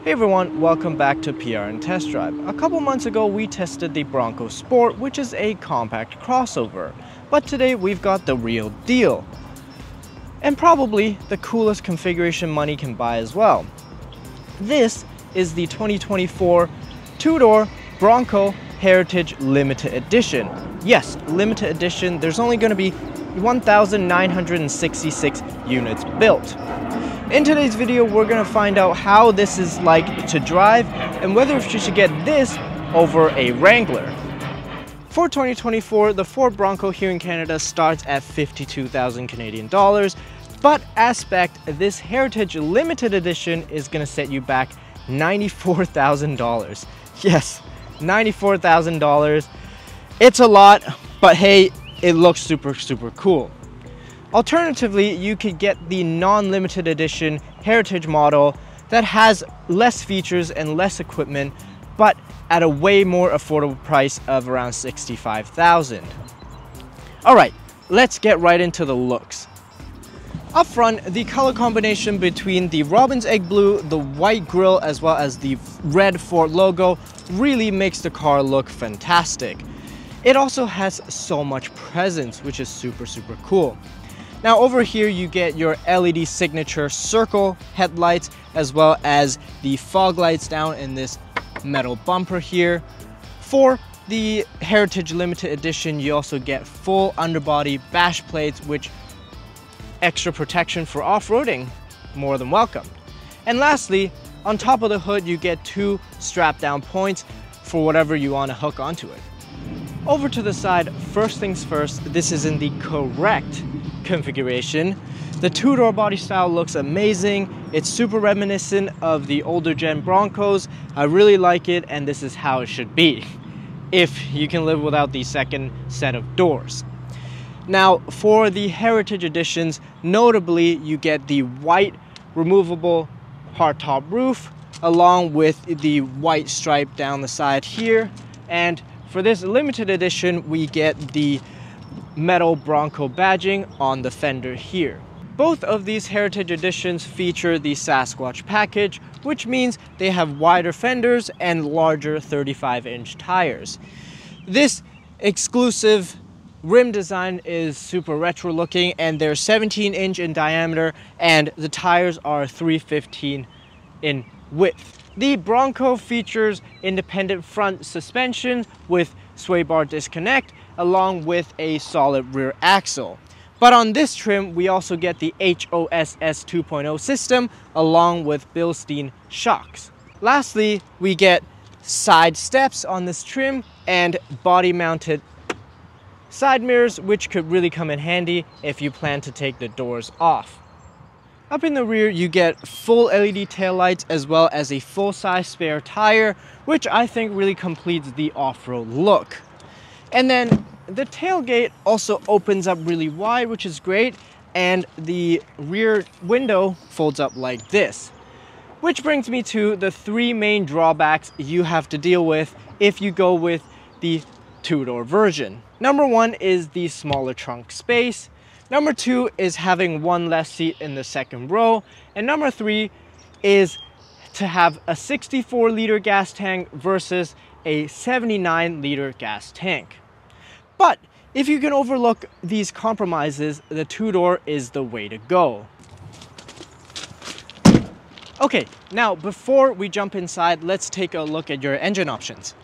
Hey everyone, welcome back to PR and Test Drive. A couple months ago we tested the Bronco Sport, which is a compact crossover. But today we've got the real deal. And probably the coolest configuration money can buy as well. This is the 2024 two-door Bronco Heritage Limited Edition. Yes, limited edition. There's only going to be 1,966 units built. In today's video, we're going to find out how this is like to drive and whether you should get this over a Wrangler. For 2024, the Ford Bronco here in Canada starts at 52,000 Canadian dollars, but as spec, this Heritage Limited Edition is going to set you back $94,000. Yes, $94,000. It's a lot, but hey, it looks super cool. Alternatively, you could get the non-limited edition Heritage model that has less features and less equipment, but at a way more affordable price of around $65,000. Alright, let's get right into the looks. Up front, the color combination between the Robin's Egg Blue, the white grille, as well as the red Ford logo really makes the car look fantastic. It also has so much presence, which is super cool. Now over here you get your LED signature circle headlights, as well as the fog lights down in this metal bumper here. For the Heritage Limited Edition, you also get full underbody bash plates, which extra protection for off-roading, more than welcome. And lastly, on top of the hood you get two strap down points for whatever you want to hook onto it. Over to the side, first things first, this is in the correct configuration. The two-door body style looks amazing. It's super reminiscent of the older gen Broncos. I really like it, and this is how it should be if you can live without the second set of doors. Now for the Heritage Editions, notably you get the white removable hardtop roof along with the white stripe down the side here, and for this limited edition we get the metal Bronco badging on the fender here. Both of these Heritage Editions feature the Sasquatch package, which means they have wider fenders and larger 35-inch tires. This exclusive rim design is super retro looking, and they're 17-inch in diameter and the tires are 315 in width. The Bronco features independent front suspension with sway bar disconnect along with a solid rear axle. But on this trim, we also get the HOSS 2.0 system along with Bilstein shocks. Lastly, we get side steps on this trim and body mounted side mirrors, which could really come in handy if you plan to take the doors off. Up in the rear, you get full LED taillights as well as a full-size spare tire, which I think really completes the off-road look. And then the tailgate also opens up really wide, which is great, and the rear window folds up like this. Which brings me to the three main drawbacks you have to deal with if you go with the two-door version. Number one is the smaller trunk space. Number two is having one less seat in the second row. And number three is to have a 64-liter gas tank versus a 79-liter gas tank. But if you can overlook these compromises, the two-door is the way to go. Okay, now before we jump inside, let's take a look at your engine options.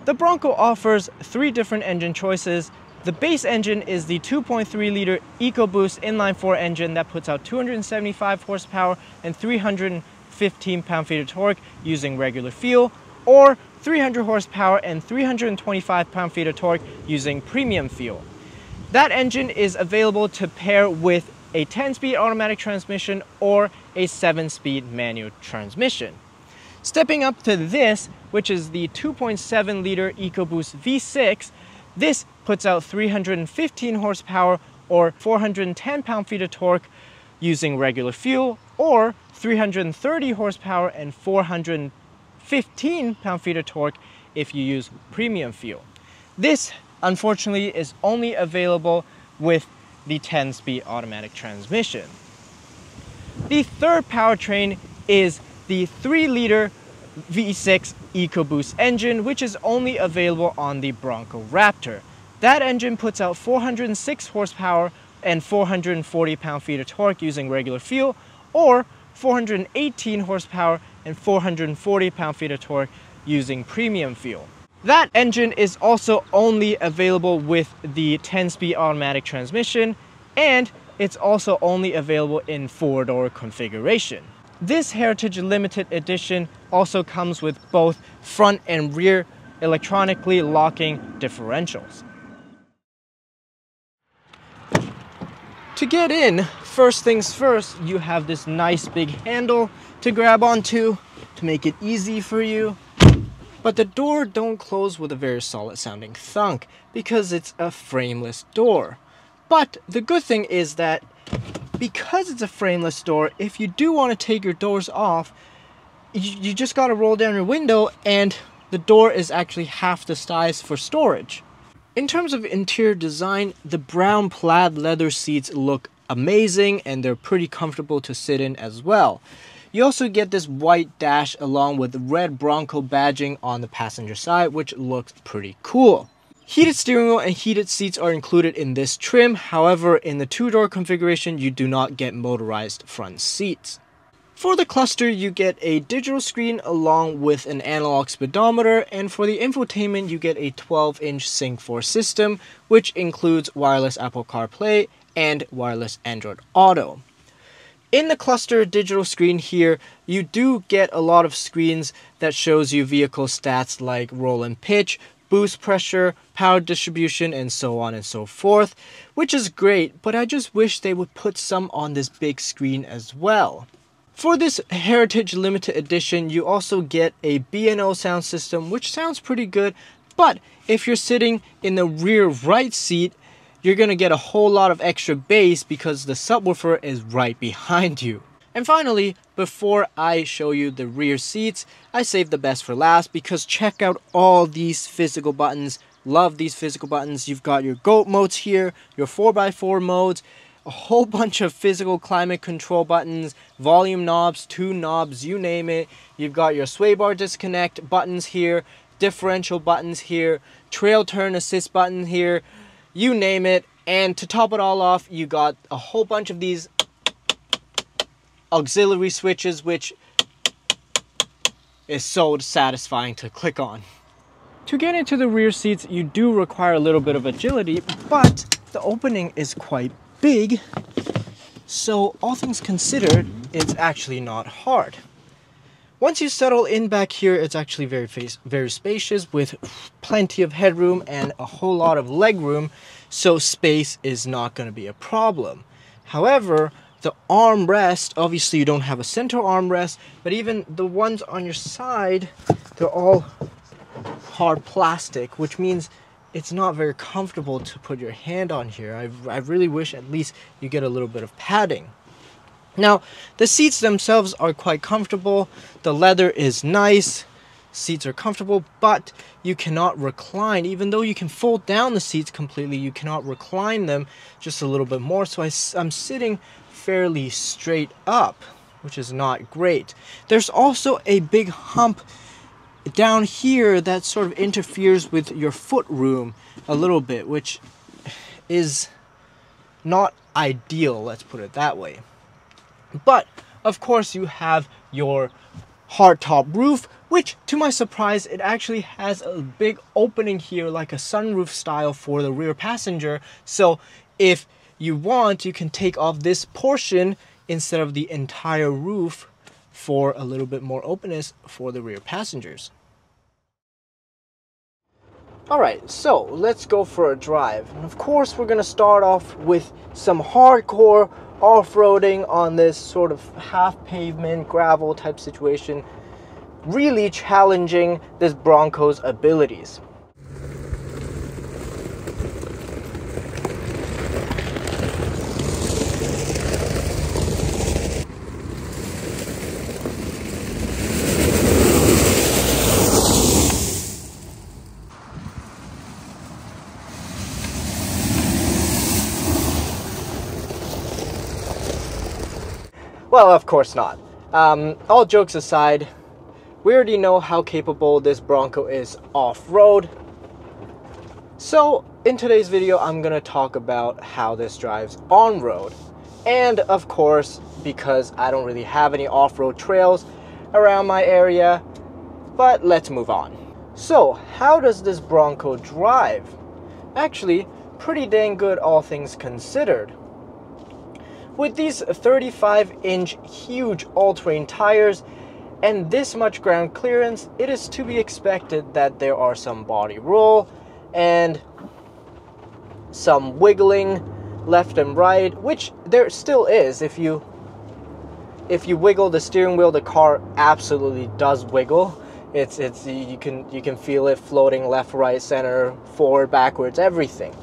The Bronco offers three different engine choices. The base engine is the 2.3-liter EcoBoost inline-4 engine that puts out 275 horsepower and 315 pound-feet of torque using regular fuel, or 300 horsepower and 325 pound-feet of torque using premium fuel. That engine is available to pair with a 10-speed automatic transmission or a 7-speed manual transmission. Stepping up to this, which is the 2.7-liter EcoBoost V6, this puts out 315 horsepower or 410 pound-feet of torque using regular fuel, or 330 horsepower and 415 pound-feet of torque if you use premium fuel. This, unfortunately, is only available with the 10-speed automatic transmission. The third powertrain is the 3-liter V6 EcoBoost engine, which is only available on the Bronco Raptor. That engine puts out 406 horsepower and 440 pound-feet of torque using regular fuel, or 418 horsepower and 440 pound-feet of torque using premium fuel. That engine is also only available with the 10-speed automatic transmission, and it's also only available in 4-door configuration. This Heritage Limited Edition also comes with both front and rear electronically locking differentials. To get in, first things first, you have this nice big handle to grab onto to make it easy for you. But the door don't close with a very solid sounding thunk because it's a frameless door. But the good thing is that because it's a frameless door, if you do want to take your doors off, you just got to roll down your window and the door is actually half the size for storage. In terms of interior design, the brown plaid leather seats look amazing and they're pretty comfortable to sit in as well. You also get this white dash along with red Bronco badging on the passenger side, which looks pretty cool. Heated steering wheel and heated seats are included in this trim. However, in the 2-door configuration, you do not get motorized front seats. For the cluster, you get a digital screen along with an analog speedometer, and for the infotainment, you get a 12-inch Sync 4 system, which includes wireless Apple CarPlay and wireless Android Auto. In the cluster digital screen here, you do get a lot of screens that shows you vehicle stats like roll and pitch, boost pressure, power distribution, and so on and so forth, which is great, but I just wish they would put some on this big screen as well. For this Heritage Limited Edition, you also get a B&O sound system, which sounds pretty good, but if you're sitting in the rear right seat, you're going to get a whole lot of extra bass because the subwoofer is right behind you. And finally, before I show you the rear seats, I saved the best for last because check out all these physical buttons. Love these physical buttons. You've got your GOAT modes here, your 4x4 modes, a whole bunch of physical climate control buttons, volume knobs, tune knobs, you name it. You've got your sway bar disconnect buttons here, differential buttons here, trail turn assist button here, you name it. And to top it all off, you got a whole bunch of these auxiliary switches, which is so satisfying to click on. To get into the rear seats, you do require a little bit of agility, but the opening is quite big, so all things considered, it's actually not hard. Once you settle in back here, it's actually very spacious with plenty of headroom and a whole lot of leg room, so space is not going to be a problem. However, the armrest, obviously you don't have a center armrest, but even the ones on your side, they're all hard plastic, which means it's not very comfortable to put your hand on here. I really wish at least you get a little bit of padding. Now, the seats themselves are quite comfortable. The leather is nice. Seats are comfortable, but you cannot recline. Even though you can fold down the seats completely, you cannot recline them just a little bit more. So I'm sitting fairly straight up, which is not great. There's also a big hump down here that sort of interferes with your foot room a little bit, which is not ideal, let's put it that way. But of course you have your hardtop roof, which to my surprise, it actually has a big opening here like a sunroof style for the rear passenger. So if you want, you can take off this portion instead of the entire roof for a little bit more openness for the rear passengers. Alright, so let's go for a drive. And of course, we're going to start off with some hardcore off-roading on this sort of half pavement gravel type situation, really challenging this Bronco's abilities. Well, of course not. All jokes aside, we already know how capable this Bronco is off-road. So in today's video, I'm gonna talk about how this drives on-road. And of course, because I don't really have any off-road trails around my area, but let's move on. So how does this Bronco drive? Actually, pretty dang good, all things considered. With these 35-inch huge all-terrain tires and this much ground clearance, it is to be expected that there are some body roll and some wiggling left and right, which there still is. If you wiggle the steering wheel, the car absolutely does wiggle. You can feel it floating left, right, center, forward, backwards, everything.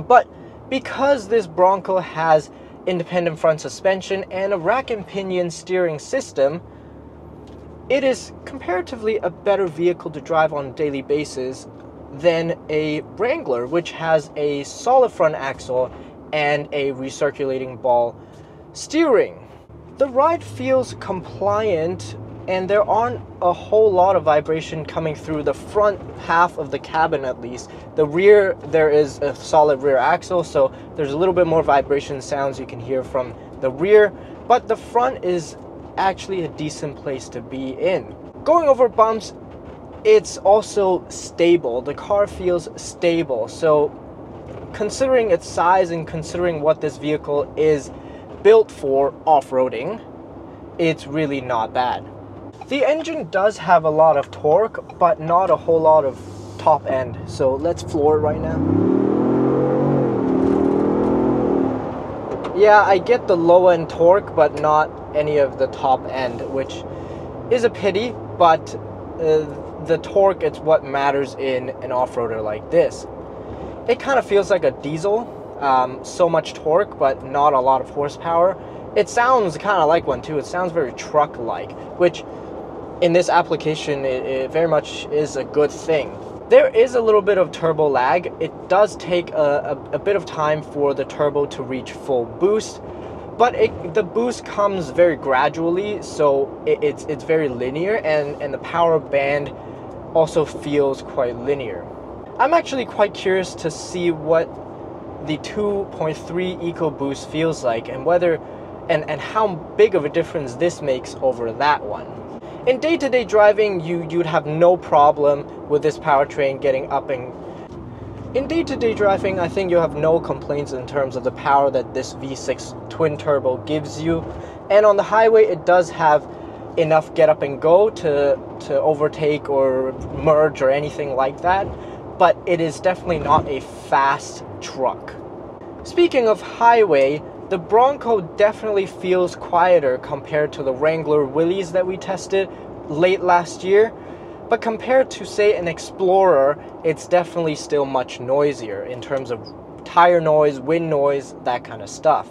But because this Bronco has independent front suspension and a rack and pinion steering system, it is comparatively a better vehicle to drive on a daily basis than a Wrangler, which has a solid front axle and a recirculating ball steering. The ride feels compliant, and there aren't a whole lot of vibration coming through the front half of the cabin. At least the rear, there is a solid rear axle, so there's a little bit more vibration sounds you can hear from the rear, but the front is actually a decent place to be in. Going over bumps, it's also stable. The car feels stable, so considering its size and considering what this vehicle is built for off-roading, it's really not bad. The engine does have a lot of torque, but not a whole lot of top end. So let's floor it right now. Yeah, I get the low end torque, but not any of the top end, which is a pity, but the torque, it's what matters in an off-roader like this. It kind of feels like a diesel, so much torque, but not a lot of horsepower. It sounds kind of like one too. It sounds very truck-like, which in this application, it very much is a good thing. There is a little bit of turbo lag. It does take a bit of time for the turbo to reach full boost, but the boost comes very gradually, so it's very linear, and the power band also feels quite linear. I'm actually quite curious to see what the 2.3 EcoBoost feels like, and whether and how big of a difference this makes over that one. In day-to-day driving, you'd have no problem with this powertrain getting up and... In day-to-day driving, I think you'll have no complaints in terms of the power that this V6 twin-turbo gives you. And on the highway, it does have enough get up and go to overtake or merge or anything like that. But it is definitely not a fast truck. Speaking of highway, the Bronco definitely feels quieter compared to the Wrangler Willys that we tested late last year, but compared to, say, an Explorer, it's definitely still much noisier in terms of tire noise, wind noise, that kind of stuff.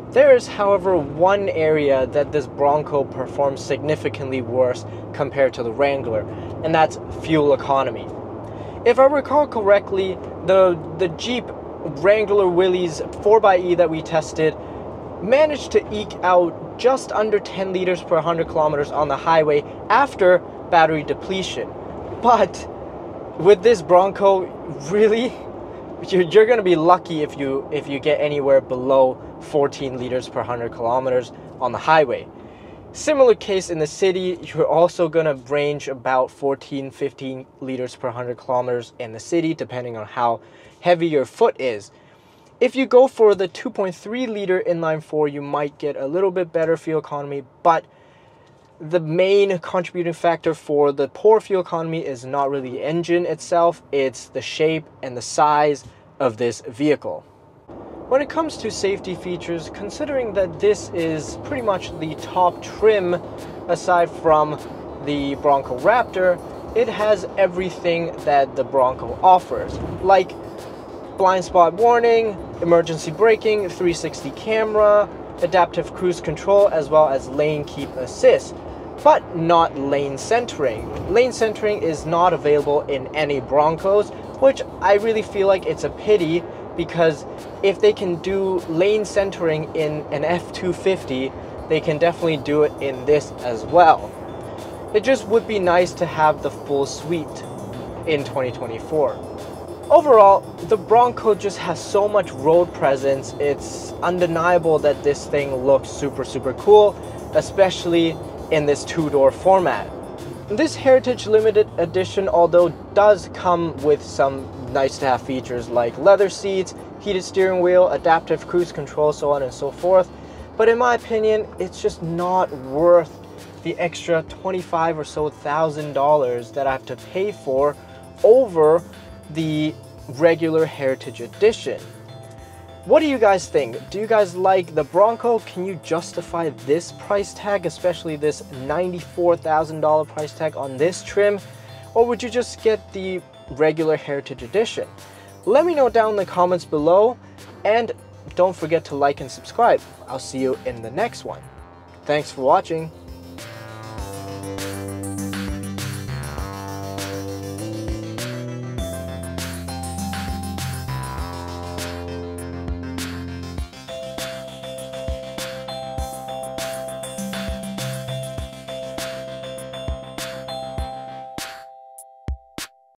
There is, however, one area that this Bronco performs significantly worse compared to the Wrangler, and that's fuel economy. If I recall correctly, the Jeep Wrangler Willys 4xe that we tested managed to eke out just under 10 liters per 100 kilometers on the highway after battery depletion. But with this Bronco, really, you're going to be lucky if you get anywhere below 14 liters per 100 kilometers on the highway. Similar case in the city, you're also going to range about 14-15 liters per 100 kilometers in the city, depending on how heavy your foot is. If you go for the 2.3 liter inline-4, you might get a little bit better fuel economy, but the main contributing factor for the poor fuel economy is not really the engine itself, it's the shape and the size of this vehicle. When it comes to safety features, considering that this is pretty much the top trim aside from the Bronco Raptor, it has everything that the Bronco offers, like blind spot warning, emergency braking, 360 camera, adaptive cruise control, as well as lane keep assist, but not lane centering. Lane centering is not available in any Broncos, which I really feel like it's a pity, because if they can do lane centering in an F250, they can definitely do it in this as well. It just would be nice to have the full suite in 2024. Overall, the Bronco just has so much road presence. It's undeniable that this thing looks super cool, especially in this two-door format. This Heritage Limited Edition, although does come with some nice to have features like leather seats, heated steering wheel, adaptive cruise control, so on and so forth, but in my opinion, it's just not worth the extra $25,000 or so that I have to pay for over the regular Heritage Edition. What do you guys think? Do you guys like the Bronco? Can you justify this price tag, especially this $94,000 price tag on this trim? Or would you just get the regular Heritage Edition? Let me know down in the comments below, and don't forget to like and subscribe. I'll see you in the next one. Thanks for watching.